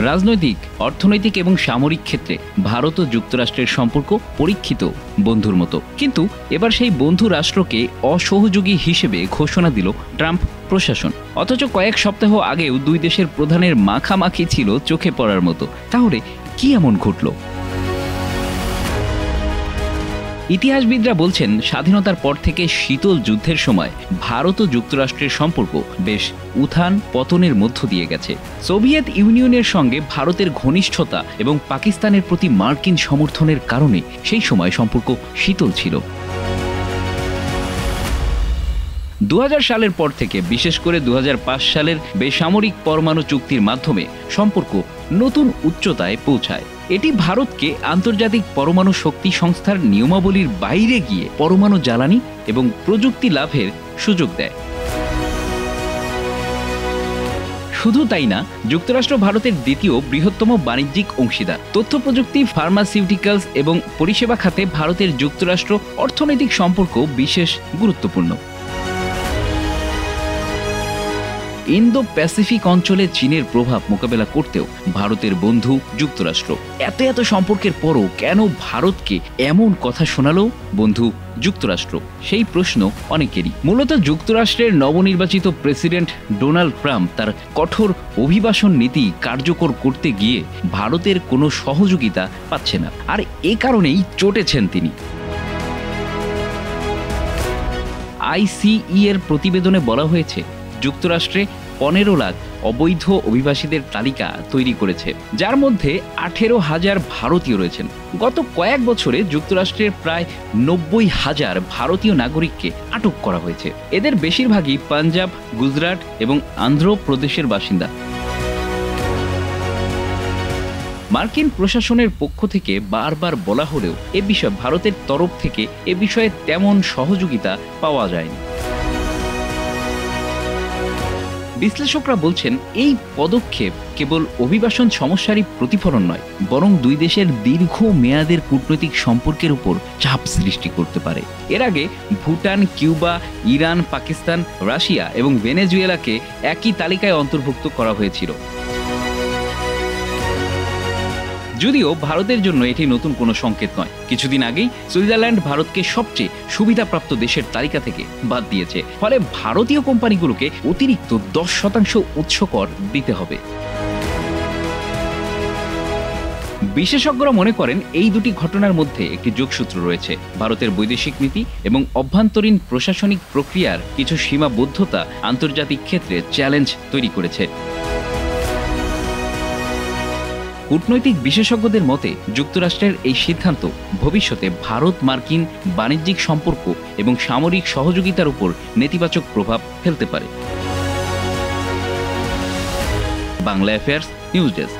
রাজনৈতিক, অর্থনৈতিক এবং সামরিক ক্ষেত্রে ভারত ও যুক্তরাষ্ট্রের সম্পর্ক পরীক্ষিত বন্ধুর মতো। কিন্তু এবার সেই বন্ধু রাষ্ট্রকে অসহযোগী হিসেবে ঘোষণা দিল ট্রাম্প প্রশাসন। অথচ কয়েক সপ্তাহ আগেও দুই দেশের প্রধানের মাখামাখি ছিল চোখে পড়ার মতো। তাহলে কি এমন ঘটল? ইতিহাসবিদরা বলছেন, স্বাধীনতার পর থেকে শীতল যুদ্ধের সময় ভারত ও যুক্তরাষ্ট্রের সম্পর্ক বেশ উত্থান পতনের মধ্য দিয়ে গেছে। সোভিয়েত ইউনিয়নের সঙ্গে ভারতের ঘনিষ্ঠতা এবং পাকিস্তানের প্রতি মার্কিন সমর্থনের কারণে সেই সময় সম্পর্ক শীতল ছিল। 2000 সালের পর থেকে, বিশেষ করে 2005 সালের বেসামরিক পরমাণু চুক্তির মাধ্যমে সম্পর্ক নতুন উচ্চতায় পৌঁছায়। এটি ভারতকে আন্তর্জাতিক পরমাণু শক্তি সংস্থার নিয়মাবলীর বাইরে গিয়ে পরমাণু জ্বালানি এবং প্রযুক্তি লাভের সুযোগ দেয়। শুধু তাই না, যুক্তরাষ্ট্র ভারতের দ্বিতীয় বৃহত্তম বাণিজ্যিক অংশীদার। তথ্য প্রযুক্তি, ফার্মাসিউটিক্যালস এবং পরিষেবা খাতে ভারতের যুক্তরাষ্ট্র অর্থনৈতিক সম্পর্ক বিশেষ গুরুত্বপূর্ণ। ইন্দো প্যাসিফিক অঞ্চলে চীনের প্রভাব মোকাবেলা করতেও ভারতের বন্ধু যুক্তরাষ্ট্র। এত সম্পর্কের পরও কেন ভারতকে এমন কথা শোনালো বন্ধু যুক্তরাষ্ট্র? সেই প্রশ্ন অনেকেরই। মূলত যুক্তরাষ্ট্রের নবনির্বাচিত প্রেসিডেন্ট ডোনাল্ড ট্রাম্প তার কঠোর অভিবাসন নীতি কার্যকর করতে গিয়ে ভারতের কোনো সহযোগিতা পাচ্ছে না, আর এ কারণেই চটেছেন তিনি। ICE এর প্রতিবেদনে বলা হয়েছে, যুক্তরাষ্ট্রে 15 লাখ অবৈধ অভিবাসীদের তালিকা তৈরি করেছে, যার মধ্যে 18,000 ভারতীয় রয়েছেন। গত কয়েক বছরে যুক্তরাষ্ট্রের প্রায় 90,000 ভারতীয় নাগরিককে আটক করা হয়েছে। এদের বেশিরভাগই পাঞ্জাব, গুজরাট এবং অন্ধ্রপ্রদেশের বাসিন্দা। মার্কিন প্রশাসনের পক্ষ থেকে বারবার বলা হলেও এ বিষয়ে ভারতের তরফ থেকে এ বিষয়ে তেমন সহযোগিতা পাওয়া যায়নি। বিশ্লেষকরা বলছেন, এই পদক্ষেপ কেবল অভিবাসন সমস্যারই প্রতিফলন নয়, বরং দুই দেশের দীর্ঘ মেয়াদের কূটনৈতিক সম্পর্কের উপর চাপ সৃষ্টি করতে পারে। এর আগে Bhutan, Cuba, Iran, Pakistan, Russia এবং ভেনেজুয়েলাকে একই তালিকায় অন্তর্ভুক্ত করা হয়েছিল। যদিও ভারতের জন্য এটি নতুন কোনো সংকেত নয়। কিছুদিন আগেই সুইজারল্যান্ড ভারতকে সবচেয়ে সুবিধাপ্রাপ্ত দেশের তালিকা থেকে বাদ দিয়েছে। ফলে ভারতীয় কোম্পানিগুলোকে অতিরিক্ত 10% উৎস কর দিতে হবে। বিশেষজ্ঞরা মনে করেন, এই দুটি ঘটনার মধ্যে একটি যোগসূত্র রয়েছে। ভারতের বৈদেশিক নীতি এবং অভ্যন্তরীণ প্রশাসনিক প্রক্রিয়ার কিছু সীমাবদ্ধতা আন্তর্জাতিক ক্ষেত্রে চ্যালেঞ্জ তৈরি করেছে। কূটনৈতিক বিশেষজ্ঞদের মতে, যুক্তরাষ্ট্রের এই সিদ্ধান্ত ভবিষ্যতে ভারত মার্কিন বাণিজ্যিক সম্পর্ক এবং সামরিক সহযোগিতার উপর নেতিবাচক প্রভাব ফেলতে পারে। Bangla affairs news desk.